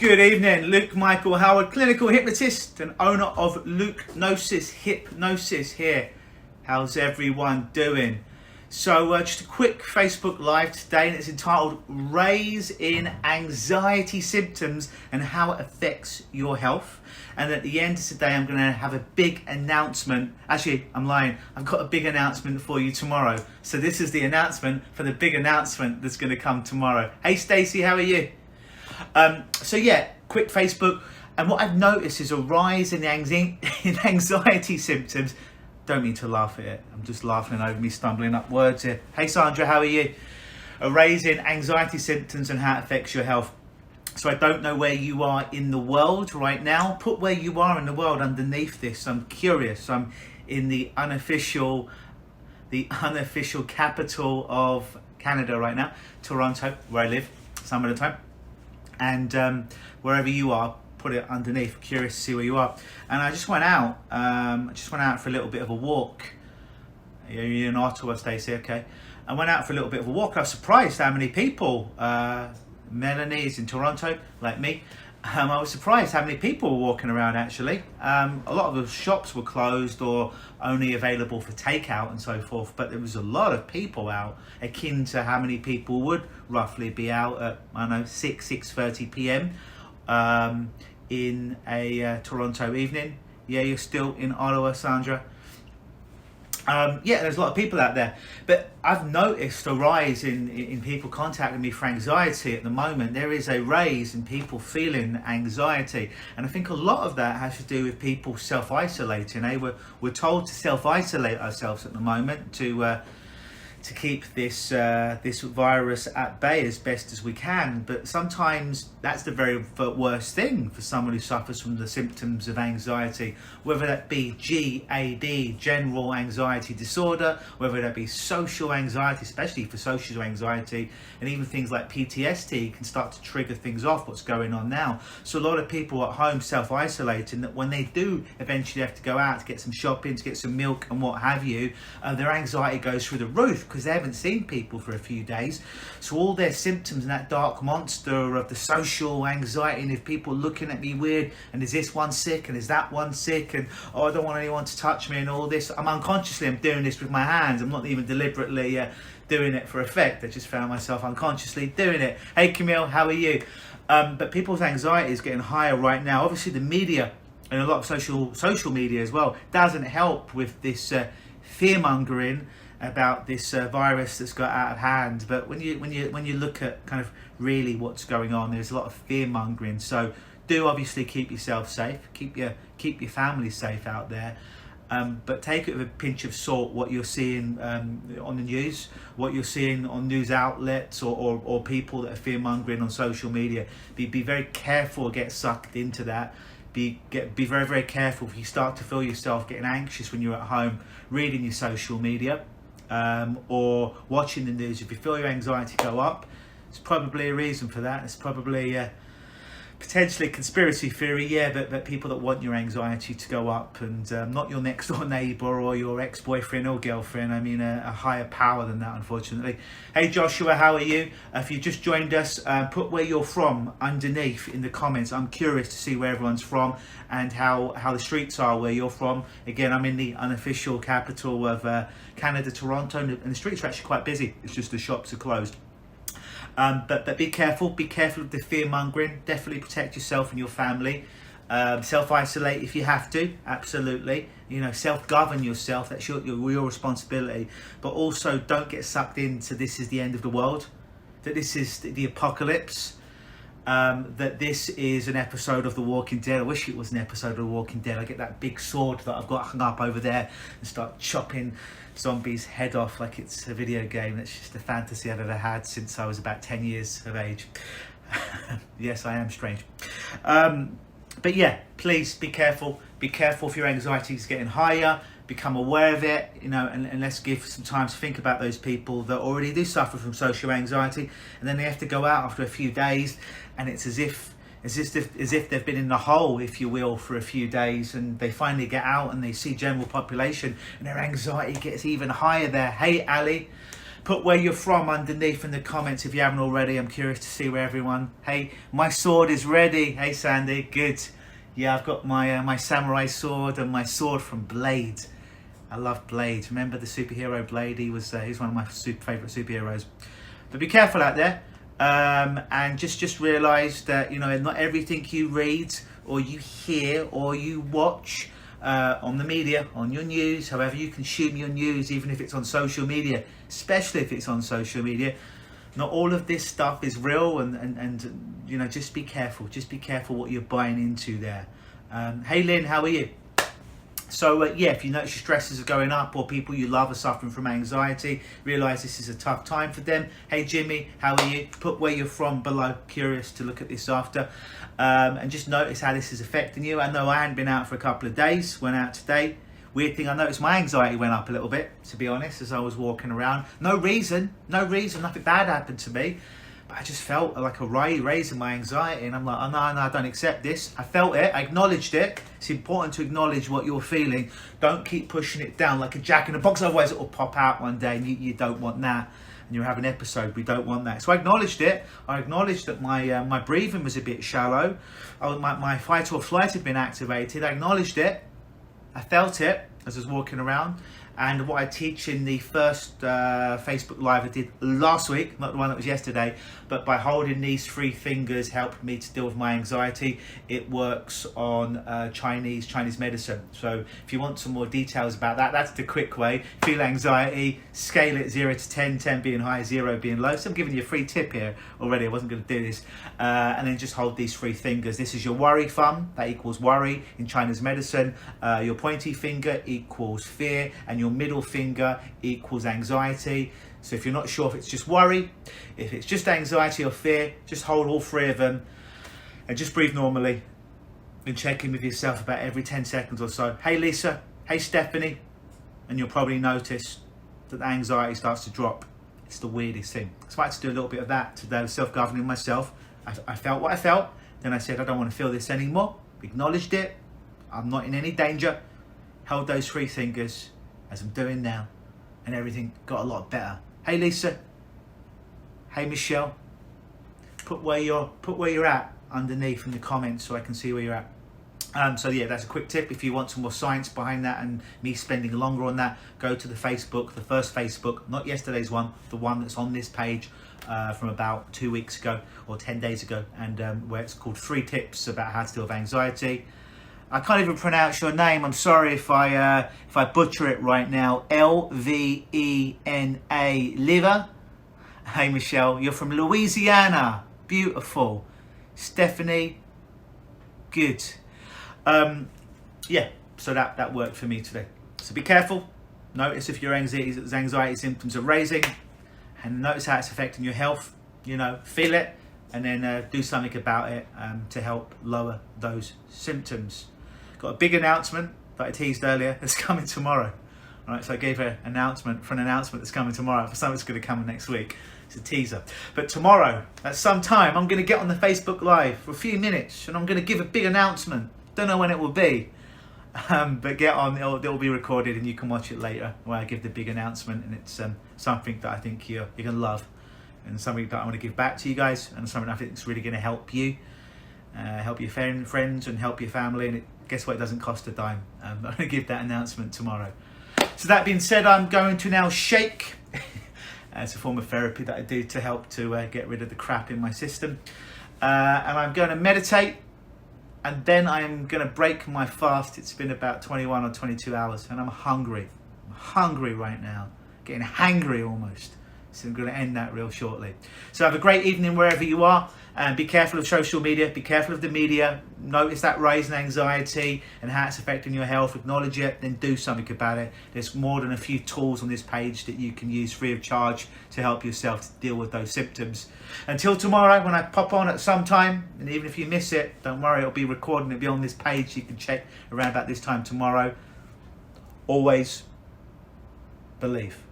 Good evening, Luke Michael Howard, clinical hypnotist and owner of Lukenosis Hypnosis here. How's everyone doing? So just a quick Facebook Live today, and it's entitled Raise in Anxiety Symptoms and How It Affects Your Health. And at the end of today, I'm going to have a big announcement. Actually, I'm lying. I've got a big announcement for you tomorrow. So this is the announcement for the big announcement that's going to come tomorrow. Hey, Stacey, how are you? So yeah, quick Facebook. And what I've noticed is a rise in anxiety symptoms. Don't mean to laugh at it. I'm just laughing over me stumbling up words here. Hey, Sandra, how are you? A rise in anxiety symptoms and how it affects your health. So I don't know where you are in the world right now. Put where you are in the world underneath this. I'm curious. I'm in the unofficial capital of Canada right now, Toronto, where I live some of the time. And wherever you are, put it underneath. Curious to see where you are. And I just went out. For a little bit of a walk. You're in Ottawa, Stacey, okay. I went out for a little bit of a walk. I was surprised how many people. Melanie is in Toronto, like me. I was surprised how many people were walking around actually. A lot of the shops were closed or only available for takeout and so forth, but there was a lot of people out, akin to how many people would roughly be out at, 6:30 p.m. In a Toronto evening. Yeah, you're still in Ottawa, Sandra. Yeah, there's a lot of people out there, but I've noticed a rise in people contacting me for anxiety at the moment. There is a rise in people feeling anxiety, and I think a lot of that has to do with people self-isolating. We're told to self-isolate ourselves at the moment to keep this virus at bay as best as we can, but sometimes that's the very worst thing for someone who suffers from the symptoms of anxiety, whether that be GAD, general anxiety disorder, whether that be social anxiety, especially for social anxiety, and even things like PTSD can start to trigger things off, what's going on now. So a lot of people at home self-isolating, that when they do eventually have to go out to get some shopping, to get some milk and what have you, their anxiety goes through the roof because they haven't seen people for a few days. So all their symptoms and that dark monster of the social anxiety, and if people looking at me weird, and is this one sick, and is that one sick, and oh, I don't want anyone to touch me, and all this. I'm doing this with my hands. I'm not even deliberately doing it for effect. I just found myself unconsciously doing it. Hey Camille, how are you? But people's anxiety is getting higher right now. Obviously the media and a lot of social media as well doesn't help with this fear mongering about this virus that's got out of hand. But when you look at kind of really what's going on, there's a lot of fear mongering. So do obviously keep yourself safe, keep your family safe out there, but take it with a pinch of salt what you're seeing on the news, what you're seeing on news outlets, or people that are fear mongering on social media. Be very careful, get sucked into that. Be very, very careful if you start to feel yourself getting anxious when you're at home reading your social media. Or watching the news. If you feel your anxiety go up, it's probably a reason for that. It's probably potentially a conspiracy theory, yeah, but people that want your anxiety to go up, and not your next door neighbour or your ex-boyfriend or girlfriend. I mean a higher power than that, unfortunately. Hey Joshua, how are you? If you just joined us, put where you're from underneath in the comments. I'm curious to see where everyone's from and how the streets are where you're from. Again, I'm in the unofficial capital of Canada, Toronto, and the streets are actually quite busy. It's just the shops are closed. But be careful of the fear mongering. Definitely protect yourself and your family. Self-isolate if you have to, absolutely. Self-govern yourself. That's your responsibility. But also don't get sucked into this is the end of the world, that this is the apocalypse, that this is an episode of The Walking Dead. I wish it was an episode of The Walking Dead. I get that big sword that I've got hung up over there and start chopping zombies' head off like it's a video game. That's just a fantasy I've ever had since I was about 10 years of age. Yes, I am strange. But yeah, please be careful. Be careful if your anxiety is getting higher. Become aware of it, and let's give some time to think about those people that already do suffer from social anxiety, and then they have to go out after a few days, and it's as if they've been in the hole, if you will, for a few days, and they finally get out and they see general population and their anxiety gets even higher there. Hey Ali, Put where you're from underneath in the comments if you haven't already. I'm curious to see where everyone. Hey, my sword is ready. Hey, Sandy, good. Yeah, I've got my my samurai sword and my sword from Blade. I love Blade. Remember the superhero Blade? He's one of my favourite superheroes. But be careful out there, and just realise that not everything you read or you hear or you watch on the media, on your news, however you consume your news, even if it's on social media, especially if it's on social media, not all of this stuff is real, and just be careful. Just be careful what you're buying into there. Hey Lynn, how are you? So yeah, if you notice your stresses are going up or people you love are suffering from anxiety, realise this is a tough time for them. Hey Jimmy, how are you? Put where you're from below, curious to look at this after. And just notice how this is affecting you. I know I hadn't been out for a couple of days, went out today. Weird thing, I noticed my anxiety went up a little bit, to be honest, as I was walking around. No reason, nothing bad happened to me. But I just felt like a raise in my anxiety, and I'm like, oh no, I don't accept this. I felt it, I acknowledged it. It's important to acknowledge what you're feeling. Don't keep pushing it down like a jack in a box, otherwise it will pop out one day, and you don't want that. And you'll have an episode, we don't want that. So I acknowledged it. I acknowledged that my breathing was a bit shallow. My fight or flight had been activated. I acknowledged it. I felt it as I was walking around. And what I teach in the first Facebook Live I did last week, not the one that was yesterday, but by holding these 3 fingers helped me to deal with my anxiety. It works on Chinese medicine. So if you want some more details about that, that's the quick way. Feel anxiety, scale it 0 to 10, 10 being high, 0 being low. So I'm giving you a free tip here already. I wasn't going to do this. And then just hold these 3 fingers. This is your worry thumb, that equals worry in Chinese medicine. Your pointy finger equals fear, and your middle finger equals anxiety. So if you're not sure if it's just worry, if it's just anxiety or fear, just hold all 3 of them and just breathe normally and check in with yourself about every 10 seconds or so. Hey Lisa, hey Stephanie, and you'll probably notice that the anxiety starts to drop. It's the weirdest thing. So I had to do a little bit of that today, self-governing myself. I felt what I felt, then I said I don't want to feel this anymore, acknowledged it, I'm not in any danger, held those 3 fingers as I'm doing now, and everything got a lot better. Hey Lisa, hey Michelle, put where you're at underneath in the comments so I can see where you're at. So yeah, that's a quick tip. If you want some more science behind that and me spending longer on that, go to the Facebook, the first Facebook, not yesterday's one, the one that's on this page from about 2 weeks ago or 10 days ago, and where it's called 3 tips about how to deal with anxiety. I can't even pronounce your name. I'm sorry if I butcher it right now. L-V-E-N-A, Liver. Hey Michelle, you're from Louisiana. Beautiful. Stephanie, good. Yeah, so that worked for me today. So be careful. Notice if your anxiety symptoms are raising, and notice how it's affecting your health. Feel it, and then do something about it to help lower those symptoms. Got a big announcement that I teased earlier that's coming tomorrow. All right, so I gave an announcement that's coming tomorrow for something that's going to come next week. It's a teaser. But tomorrow, at some time, I'm going to get on the Facebook Live for a few minutes, and I'm going to give a big announcement. Don't know when it will be, but get on. It'll be recorded, and you can watch it later where I give the big announcement. And it's something that I think you're going to love, and something that I want to give back to you guys, and something I think is really going to help you, help your friends, and help your family. And guess what? It doesn't cost a dime. I'm going to give that announcement tomorrow. So that being said, I'm going to now shake. It's a form of therapy that I do to help to get rid of the crap in my system. And I'm going to meditate, and then I'm going to break my fast. It's been about 21 or 22 hours, and I'm hungry. I'm hungry right now, getting hangry almost. So I'm going to end that real shortly. So have a great evening wherever you are, and be careful of social media, be careful of the media. Notice that rise in anxiety and how it's affecting your health. Acknowledge it, then do something about it. There's more than a few tools on this page that you can use free of charge to help yourself to deal with those symptoms. Until tomorrow, when I pop on at some time, and even if you miss it, don't worry, it'll be recorded, it'll be on this page. You can check around about this time tomorrow. Always believe.